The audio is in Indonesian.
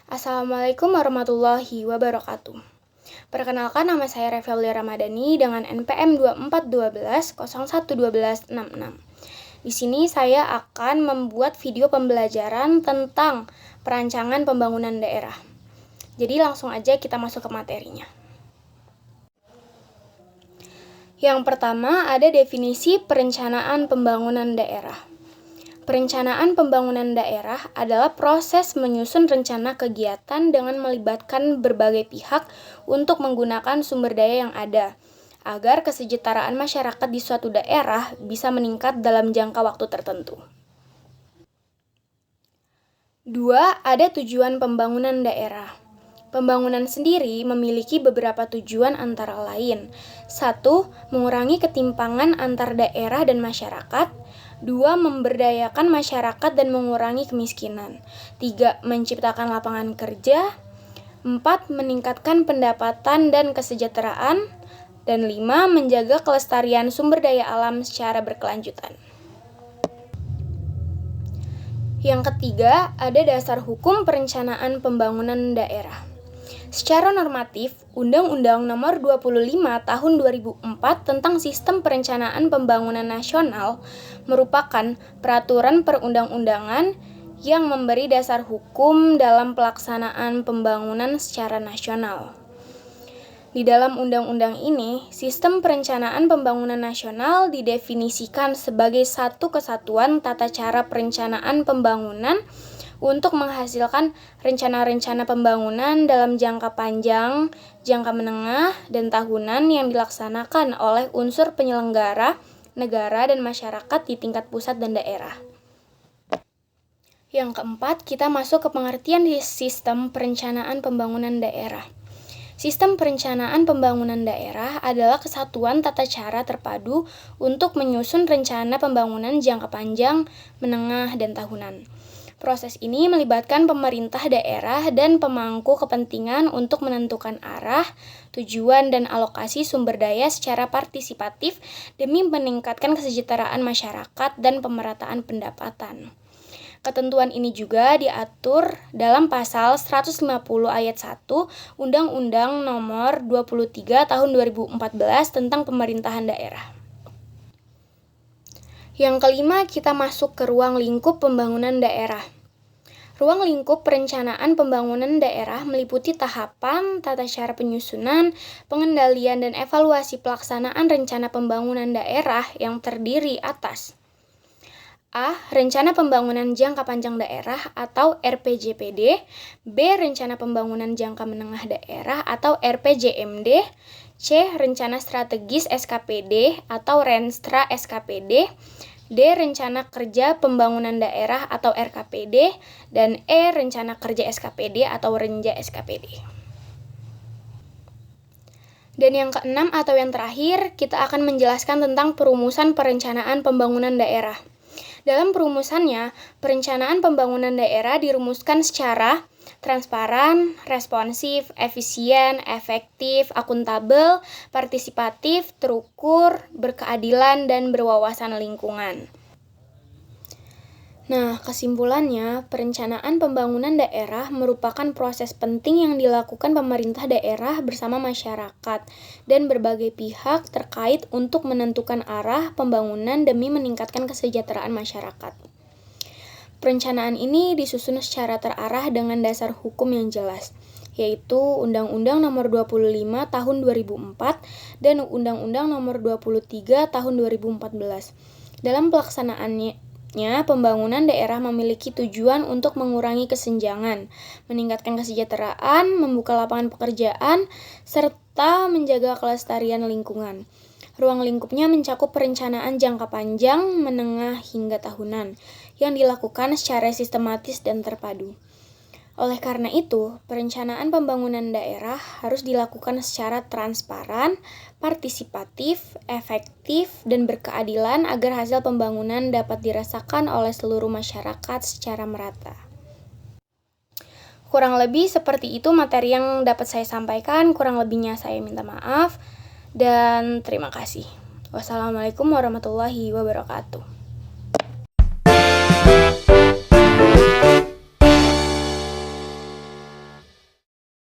Assalamualaikum warahmatullahi wabarakatuh. Perkenalkan, nama saya Refeli Ramadhani dengan NPM 2412011266. Di sini saya akan membuat video pembelajaran tentang perancangan pembangunan daerah. Jadi langsung aja kita masuk ke materinya. Yang pertama ada definisi perencanaan pembangunan daerah. Perencanaan pembangunan daerah adalah proses menyusun rencana kegiatan dengan melibatkan berbagai pihak untuk menggunakan sumber daya yang ada, agar kesejahteraan masyarakat di suatu daerah bisa meningkat dalam jangka waktu tertentu. 2. Ada tujuan pembangunan daerah. Pembangunan sendiri memiliki beberapa tujuan antara lain. 1. Mengurangi ketimpangan antar daerah dan masyarakat. 2. Memberdayakan masyarakat dan mengurangi kemiskinan. 3. Menciptakan lapangan kerja. 4. Meningkatkan pendapatan dan kesejahteraan. Dan 5. Menjaga kelestarian sumber daya alam secara berkelanjutan. Yang ketiga, ada dasar hukum perencanaan pembangunan daerah. Secara normatif, Undang-Undang Nomor 25 Tahun 2004 tentang Sistem Perencanaan Pembangunan Nasional merupakan peraturan perundang-undangan yang memberi dasar hukum dalam pelaksanaan pembangunan secara nasional. Di dalam undang-undang ini, Sistem Perencanaan Pembangunan Nasional didefinisikan sebagai satu kesatuan tata cara perencanaan pembangunan untuk menghasilkan rencana-rencana pembangunan dalam jangka panjang, jangka menengah, dan tahunan yang dilaksanakan oleh unsur penyelenggara, negara, dan masyarakat di tingkat pusat dan daerah. Yang keempat, kita masuk ke pengertian sistem perencanaan pembangunan daerah. Sistem perencanaan pembangunan daerah adalah kesatuan tata cara terpadu untuk menyusun rencana pembangunan jangka panjang, menengah, dan tahunan. Proses ini melibatkan pemerintah daerah dan pemangku kepentingan untuk menentukan arah, tujuan, dan alokasi sumber daya secara partisipatif demi meningkatkan kesejahteraan masyarakat dan pemerataan pendapatan. Ketentuan ini juga diatur dalam pasal 150 ayat 1 Undang-Undang Nomor 23 Tahun 2014 tentang pemerintahan daerah. Yang kelima, kita masuk ke ruang lingkup pembangunan daerah. Ruang lingkup perencanaan pembangunan daerah meliputi tahapan, tata cara penyusunan, pengendalian, dan evaluasi pelaksanaan rencana pembangunan daerah yang terdiri atas A. Rencana Pembangunan Jangka Panjang Daerah atau RPJPD. B. Rencana Pembangunan Jangka Menengah Daerah atau RPJMD. C. Rencana Strategis SKPD atau Renstra SKPD. D. Rencana Kerja Pembangunan Daerah atau RKPD. Dan E. Rencana Kerja SKPD atau Renja SKPD. Dan yang keenam atau yang terakhir, kita akan menjelaskan tentang perumusan perencanaan pembangunan daerah. Dalam perumusannya, perencanaan pembangunan daerah dirumuskan secara transparan, responsif, efisien, efektif, akuntabel, partisipatif, terukur, berkeadilan, dan berwawasan lingkungan. Nah, kesimpulannya, perencanaan pembangunan daerah merupakan proses penting yang dilakukan pemerintah daerah bersama masyarakat dan berbagai pihak terkait untuk menentukan arah pembangunan demi meningkatkan kesejahteraan masyarakat. Perencanaan ini disusun secara terarah dengan dasar hukum yang jelas, yaitu Undang-Undang Nomor 25 Tahun 2004 dan Undang-Undang Nomor 23 Tahun 2014. Dalam pelaksanaannya, pembangunan daerah memiliki tujuan untuk mengurangi kesenjangan, meningkatkan kesejahteraan, membuka lapangan pekerjaan, serta menjaga kelestarian lingkungan. Ruang lingkupnya mencakup perencanaan jangka panjang, menengah, hingga tahunan, yang dilakukan secara sistematis dan terpadu. Oleh karena itu, perencanaan pembangunan daerah harus dilakukan secara transparan, partisipatif, efektif, dan berkeadilan agar hasil pembangunan dapat dirasakan oleh seluruh masyarakat secara merata. Kurang lebih seperti itu materi yang dapat saya sampaikan, kurang lebihnya saya minta maaf, dan terima kasih. Wassalamualaikum warahmatullahi wabarakatuh.